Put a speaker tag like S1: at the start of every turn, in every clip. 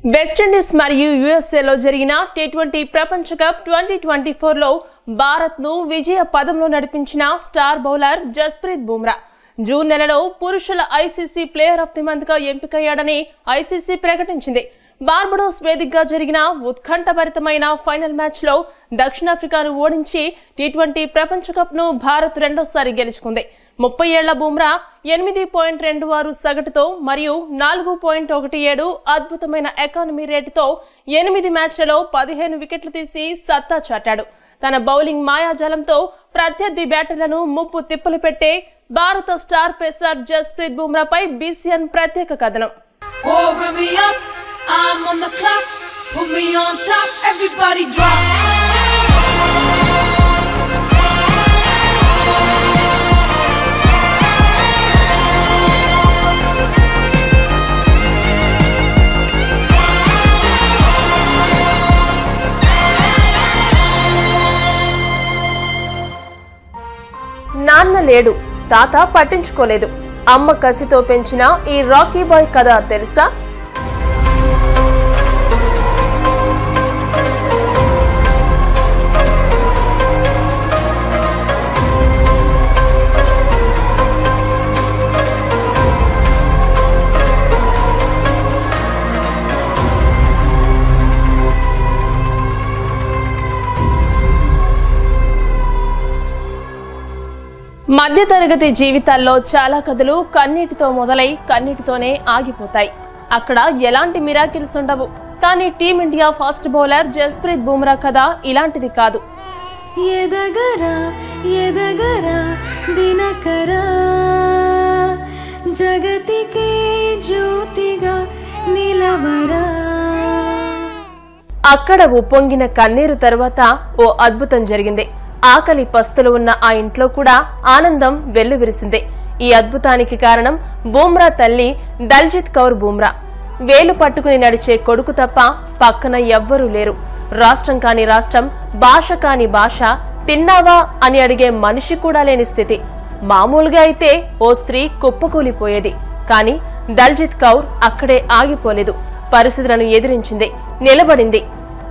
S1: West Indies మరియు యుఎస్ఏలో జరిగిన T20 ప్రపంచ కప్ 2024లో భారత్ను విజయ పదంలో నడిపించిన star bowler Jasprit Bumrah June నెలలో పురుషుల ICC player of the month గా ఎంపికయ్యాడని ఐసీసీ ప్రకటించింది. బార్బడోస్ వేదికగా జరిగిన ఉత్కంఠభరితమైన ఫైనల్ మ్యాచ్ లో దక్షిణాఫ్రికాను ఓడించి టీ20 ప్రపంచ కప్ ను భారత్ రెండోసారి గెలుచుకుంది. 30 ఏళ్ల బుమ్రా 8.26 సగటుతో మరియు 4.17 అద్భుతమైన ఎకానమీ రేటుతో 8 మ్యాచ్లలో 15 వికెట్లు తీసి సత్తా చాటాడు. తన బౌలింగ్ మాయాజాలంతో ప్రత్యర్థి బ్యాటర్లను ముప్పు తిప్పలు పెట్టే భారత స్టార్ పేసర్ జస్ప్రీత్ బుమ్రాపై బీసీఎన్ ప్రత్యేక కథనం. నాన్న లేడు, తాత పట్టించుకోలేదు. అమ్మ కసితో పెంచిన ఈ రాకీ బాయ్ కథ తెలుసా? మధ్యతరగతి జీవితాల్లో చాలా కథలు కన్నీటితో మొదలై కన్నీటితోనే ఆగిపోతాయి. అక్కడ ఎలాంటి మిరాకిల్స్ ఉండవు. కానీ team India fast bowler Jasprit Bumrah కథ ఇలాంటిది కాదు.
S2: ఎదగరా ఎదగరా దినకరా జగతికే జ్యోతిగా నిలవరా.
S1: అక్కడ ఉప్పొంగిన కన్నీరు తర్వాత ఓ అద్భుతం జరిగింది. ఆకలి పస్తులు ఉన్న ఆ ఇంట్లో కూడా ఆనందం వెల్లువిరిసింది. ఈ అద్భుతానికి కారణం బుమ్రా తల్లి దల్జిత్ కౌర్ బుమ్రా. వేలు పట్టుకుని నడిచే కొడుకు తప్ప పక్కన ఎవ్వరూ లేరు. రాష్ట్రం కాని రాష్ట్రం, భాష కాని భాష, తిన్నావా అని అడిగే మనిషి కూడా లేని స్థితి. మామూలుగా అయితే ఓ స్త్రీ కుప్పకూలిపోయేది. కానీ దల్జిత్ కౌర్ అక్కడే ఆగిపోలేదు. పరిస్థితులను ఎదిరించింది, నిలబడింది.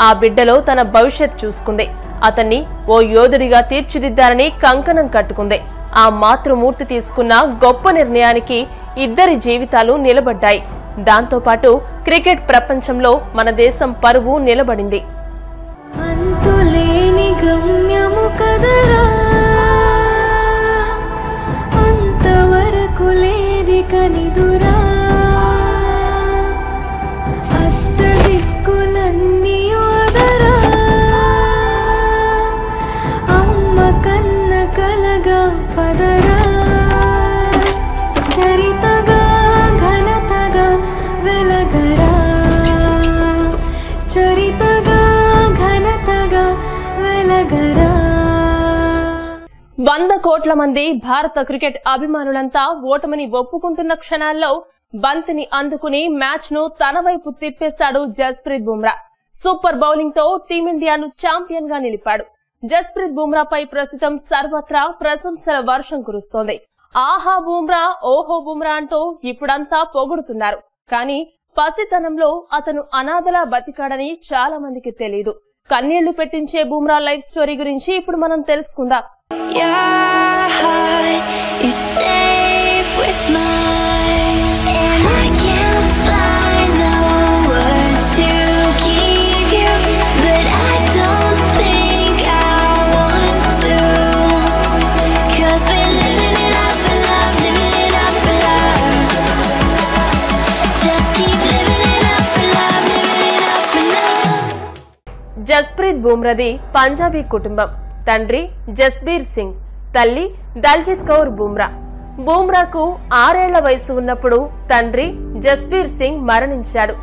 S1: ఆ బిడ్డలో తన భవిష్యత్ చూసుకుంది. అతన్ని ఓ యోధుడిగా తీర్చిదిద్దారని కంకణం కట్టుకుంది. ఆ మాతృమూర్తి తీసుకున్న గొప్ప నిర్ణయానికి ఇద్దరి జీవితాలు నిలబడ్డాయి. దాంతోపాటు క్రికెట్ ప్రపంచంలో మన దేశం పరువు నిలబడింది.
S2: అంతులేని గమ్యము కదరా, అంతవరకు లేది కనిదురా. అష్టదిక్కులన్నీ వదరా, అమ్మ కన్న కలగా పదరా. చరితగా ఘనతగా వెలగరా, చరితగా ఘనతగా వెలగరా.
S1: 100 కోట్ల మంది భారత క్రికెట్ అభిమానులంతా ఓటమిని ఒప్పుకుంటున్న క్షణాల్లో బంతిని అందుకుని మ్యాచ్ ను తన వైపు తిప్పేశాడు జస్ప్రీత్ బుమ్రా. సూపర్ బౌలింగ్ తో టీమిండియాను ఛాంపియన్ గా నిలిపాడు. జస్ప్రీత్ బుమ్రాపై ప్రస్తుతం సర్వత్రా ప్రశంసల వర్షం కురుస్తోంది. ఆహా బుమ్రా, ఓహో బుమ్రా అంటూ ఇప్పుడంతా పొగుడుతున్నారు. కానీ పసితనంలో అతను అనాథలా బతికాడని చాలా మందికి తెలీదు. కన్నీళ్లు పెట్టించే బుమ్రా లైఫ్ స్టోరీ గురించి ఇప్పుడు మనం తెలుసుకుందాం. జస్ప్రీత్ బుమ్రాది పంజాబీ కుటుంబం. తండ్రి జస్బీర్ సింగ్, తల్లి దల్జిత్ కౌర్ బుమ్రా. బుమ్రాకు 6 ఏళ్ల వయసు ఉన్నప్పుడు తండ్రి జస్బీర్ సింగ్ మరణించాడు.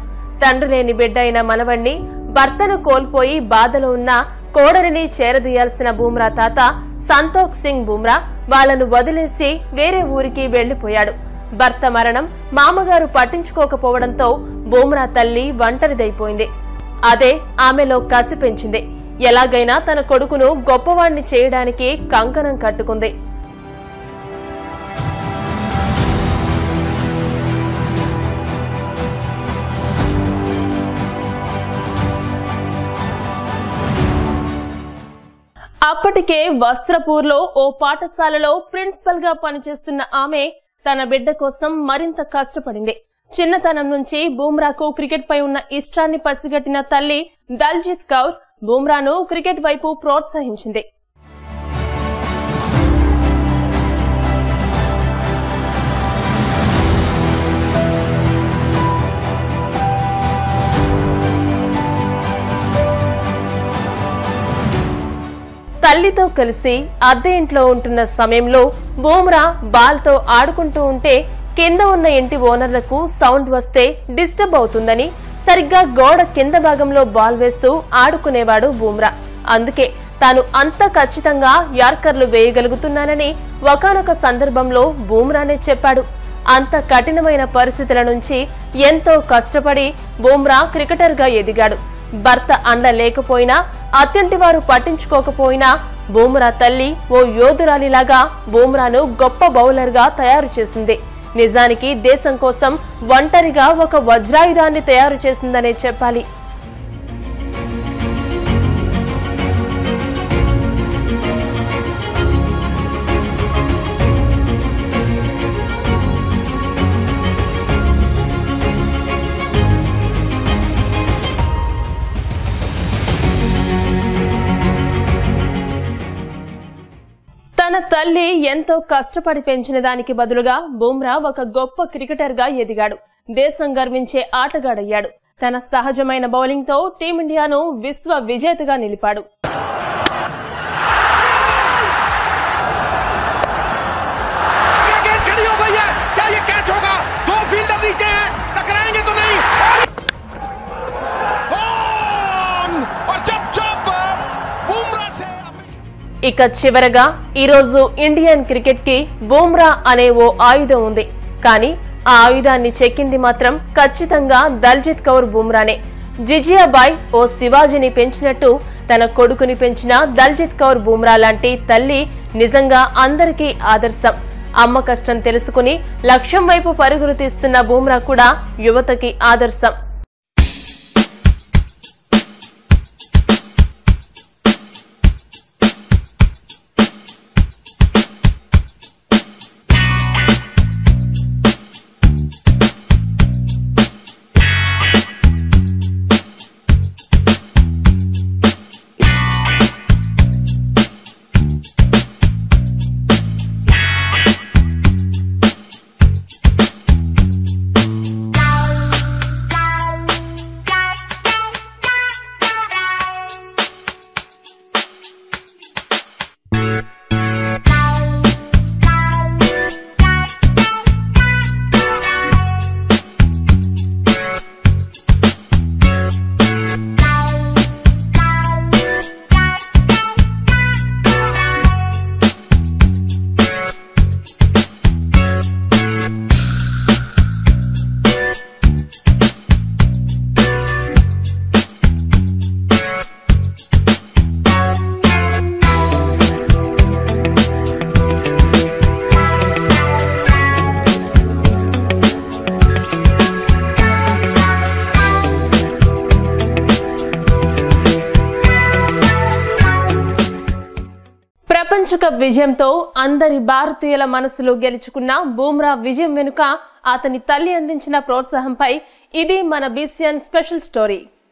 S1: తండ్రి లేని బిడ్డ అయిన మనవణ్ణి, భర్తను కోల్పోయి బాధలో ఉన్న కోడరిని చేరదీయాల్సిన బుమ్రా తాత సంతోక్ సింగ్ బుమ్రా వాళ్లను వదిలేసి వేరే ఊరికి వెళ్లిపోయాడు. భర్త మరణం మామగారు పట్టించుకోకపోవడంతో బుమ్రా తల్లి ఒంటరిదైపోయింది. అదే ఆమెలో కసి పెంచింది. ఎలాగైనా తన కొడుకును గొప్పవాణ్ణి చేయడానికి కంకణం కట్టుకుంది. అప్పటికే వస్త్రపూర్లో ఓ పాఠశాలలో ప్రిన్సిపల్ గా పనిచేస్తున్న ఆమె తన బిడ్డ కోసం మరింత కష్టపడింది. చిన్నతనం నుంచి బూమ్రాకు క్రికెట్ పై ఉన్న ఇష్టాన్ని పసిగట్టిన తల్లి దల్జిత్ కౌర్ బూమ్రాను క్రికెట్ వైపు ప్రోత్సహించింది. తల్లితో కలిసి అద్దె ఇంట్లో ఉంటున్న సమయంలో బూమ్రా బాల్ తో ఆడుకుంటూ ఉంటే కింద ఉన్న ఇంటి ఓనర్లకు సౌండ్ వస్తే డిస్టర్బ్ అవుతుందని సరిగ్గా గోడ కింద భాగంలో బాల్ వేస్తూ ఆడుకునేవాడు బూమ్రా. అందుకే తాను అంత ఖచ్చితంగా యార్కర్లు వేయగలుగుతున్నానని ఒకానొక సందర్భంలో బూమ్రానే చెప్పాడు. అంత కఠినమైన పరిస్థితుల నుంచి ఎంతో కష్టపడి బూమ్రా క్రికెటర్ గా ఎదిగాడు. భర్త అండ లేకపోయినా, అత్యంటి వారు పట్టించుకోకపోయినా బూమ్రా తల్లి ఓ యోధురాలిలాగా బూమ్రాను గొప్ప బౌలర్ గా తయారు చేసింది. నిజానికి దేశం కోసం ఒంటరిగా ఒక వజ్రాయుధాన్ని తయారు చేసిందనే చెప్పాలి. తన తల్లి ఎంతో కష్టపడి పెంచిన దానికి బదులుగా బూమ్రా ఒక గొప్ప క్రికెటర్ గా ఎదిగాడు. దేశం గర్వించే ఆటగాడయ్యాడు. తన సహజమైన బౌలింగ్ తో టీమిండియాను విశ్వ విజేతగా నిలిపాడు. ఇక చివరగా ఈరోజు ఇండియన్ క్రికెట్ కి బూమ్రా అనే ఓ ఆయుధం ఉంది. కానీ ఆ ఆయుధాన్ని చెక్కింది మాత్రం ఖచ్చితంగా దల్జిత్ కౌర్ బూమ్రానే. జిజియాబాయ్ ఓ శివాజీని పెంచినట్టు తన కొడుకుని పెంచిన దల్జిత్ కౌర్ బూమ్రా లాంటి తల్లి నిజంగా అందరికీ ఆదర్శం. అమ్మ కష్టం తెలుసుకుని లక్ష్యం వైపు పరుగులు తీస్తున్న బూమ్రా కూడా యువతకి ఆదర్శం. ప్రపంచ కప్ విజయంతో అందరి భారతీయుల మనసులో గెలుచుకున్న బూమ్రా విజయం వెనుక అతని తల్లి అందించిన ప్రోత్సాహంపై ఇది మన బీసీఎన్ స్పెషల్ స్టోరీ.